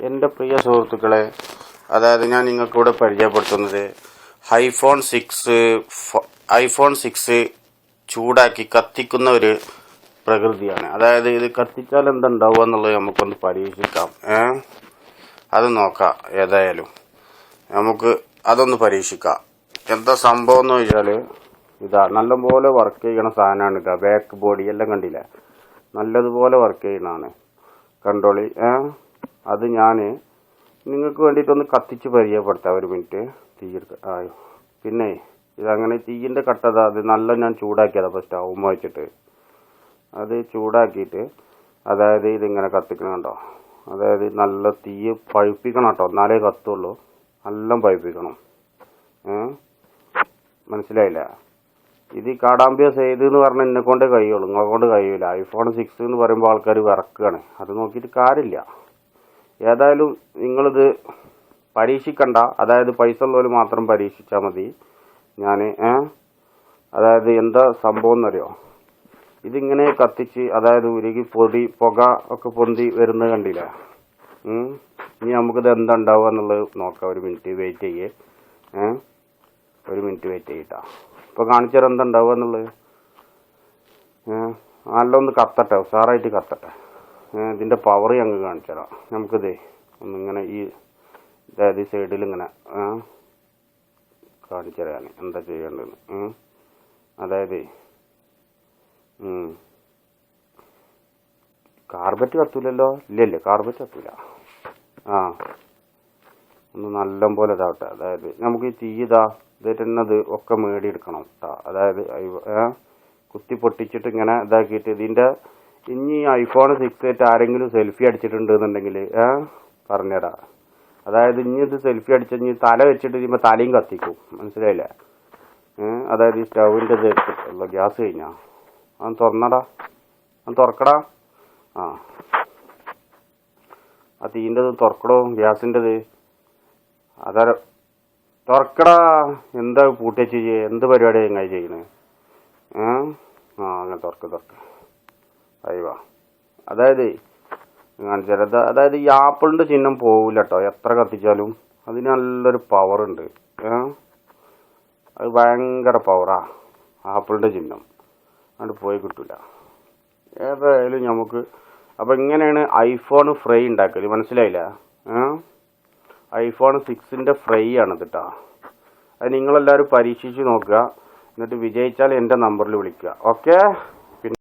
എൻ്റെ പ്രിയ സുഹൃത്തുക്കളെ, അതായത് ഞാൻ നിങ്ങൾക്കിവിടെ പരിചയപ്പെടുത്തുന്നത് ഐഫോൺ 6 ചൂടാക്കി കത്തിക്കുന്ന ഒരു പ്രകൃതിയാണ്. അതായത് ഇത് കത്തിച്ചാൽ എന്തുണ്ടാവുക എന്നുള്ളത് നമുക്കൊന്ന് പരീക്ഷിക്കാം. അത് നോക്കാം. ഏതായാലും നമുക്ക് അതൊന്ന് പരീക്ഷിക്കാം. എന്താ സംഭവം എന്ന് വെച്ചാൽ ഇതാ, നല്ലപോലെ വർക്ക് ചെയ്യണ സാധനമാണ്. ഇതാ ബാക്ക് ബോഡി എല്ലാം കണ്ടില്ലേ, നല്ലതുപോലെ വർക്ക് ചെയ്യണതാണ്. കണ്ടോളി. അത് ഞാൻ നിങ്ങൾക്ക് വേണ്ടിയിട്ടൊന്ന് കത്തിച്ച് പരിചയപ്പെടുത്താം. ഒരു മിനിറ്റ് തീയെടുക്കാം. പിന്നെ ഇതങ്ങനെ തീയിൻ്റെ കട്ടത അത് നല്ല ഞാൻ ചൂടാക്കിയതാണ്. അപ്പോൾ സ്റ്റൗമ്മ വെച്ചിട്ട് അത് ചൂടാക്കിയിട്ട്, അതായത് ഇതിങ്ങനെ കത്തിക്കണം കണ്ടോ. അതായത് നല്ല തീ പഴുപ്പിക്കണം കേട്ടോ, എന്നാലേ കത്തുള്ളൂ. നല്ല പഴുപ്പിക്കണം. മനസ്സിലായില്ല? ഇത് കാടാമ്പിയ സെയ്ത് എന്ന് പറഞ്ഞാൽ എന്നെ കൊണ്ടേ കഴിയുള്ളൂ, നിങ്ങളെ കൊണ്ട് കഴിയില്ല. ഐഫോൺ 6 എന്ന് പറയുമ്പോൾ ആൾക്കാർ വിറക്കുകയാണ്. അത് നോക്കിയിട്ട് കാര്യമില്ല. ഏതായാലും നിങ്ങളിത് പരീക്ഷിക്കണ്ട. അതായത് പൈസ ഉള്ളവർ മാത്രം പരീക്ഷിച്ചാൽ മതി. അതായത് എന്താ സംഭവം എന്നറിയോ, ഇതിങ്ങനെ കത്തിച്ച് അതായത് ഉരുകി പുക ഒക്കെ പൊന്തി വരുന്നത് കണ്ടില്ല. ഇനി നമുക്കിത് എന്താ ഉണ്ടാവുക എന്നുള്ളത് നോക്കാം. ഒരു മിനിറ്റ് വെയിറ്റ് ചെയ്യേ. ഒരു മിനിറ്റ് വെയിറ്റ് ചെയ്യട്ടാ. ഇപ്പോൾ കാണിച്ചാൽ എന്താ ഉണ്ടാവുക എന്നുള്ളത്. നല്ലൊന്ന് കത്തട്ടെ, ഉഷാറായിട്ട് കത്തട്ടെ. ഇതിൻ്റെ പവർ ഞങ്ങൾ കാണിച്ചു തരാം. നമുക്കിത് ഒന്നിങ്ങനെ അതായത് സൈഡിൽ ഇങ്ങനെ കാണിച്ചു തരാൻ എന്താ ചെയ്യേണ്ടതെന്ന്. അതായത് കാർബറ്റ് കത്തൂലല്ലോ. ഇല്ലല്ലേ, കാർബറ്റ് കത്തൂല. ഒന്ന് നല്ല പോലെ ഇതാവട്ടെ. അതായത് നമുക്ക് ഈ തീ ഇതിരുന്നത് ഒക്കെ മേടിയെടുക്കണം കേട്ടോ. അതായത് കുത്തി പൊട്ടിച്ചിട്ട് ഇങ്ങനെ ഇതാക്കിയിട്ട് ഇതിൻ്റെ ഇനി ഐഫോൺ 6 ആരെങ്കിലും സെൽഫി അടിച്ചിട്ടുണ്ട് എന്നുണ്ടെങ്കിൽ പറഞ്ഞുതരാം. അതായത് ഇനി ഇത് സെൽഫി അടിച്ച് തല വെച്ചിട്ട് കഴിയുമ്പോൾ തലയും കത്തിക്കും. മനസ്സിലായില്ലേ? അതായത് ഈ സ്റ്റൗവിൻ്റെ ഇത് ഗ്യാസ് കഴിഞ്ഞാൽ അത് തുറന്നടാ, അത് തുറക്കടാ. ആ തീൻ്റെത് തുറക്കടോ, ഗ്യാസിൻ്റെത്. അതാ തുറക്കടാ. എന്താ പൂട്ടി വെച്ച് എന്ത് പരിപാടിയാണ് ഇങ്ങനെ ചെയ്യണേ? അങ്ങനെ തുറക്ക്. അയ്യോ, അതായത് കാണിച്ചത്, അതായത് ഈ ആപ്പിളിൻ്റെ ചിഹ്നം പോവില്ല കേട്ടോ, എത്ര കത്തിച്ചാലും. അതിന് നല്ലൊരു പവറുണ്ട്. അത് ഭയങ്കര പവറാ ആപ്പിളിൻ്റെ ചിഹ്നം. അതുകൊണ്ട് പോയി കിട്ടില്ല. ഏതായാലും നമുക്ക് അപ്പം ഇങ്ങനെയാണ് ഐഫോൺ ഫ്രൈ ഉണ്ടാക്കല്. മനസ്സിലായില്ല? ഐഫോൺ 6 ഫ്രൈ ആണിത് കേട്ടോ. അത് നിങ്ങളെല്ലാവരും പരീക്ഷിച്ച് നോക്കുക. എന്നിട്ട് വിജയിച്ചാൽ എൻ്റെ നമ്പറിൽ വിളിക്കുക. ഓക്കെ.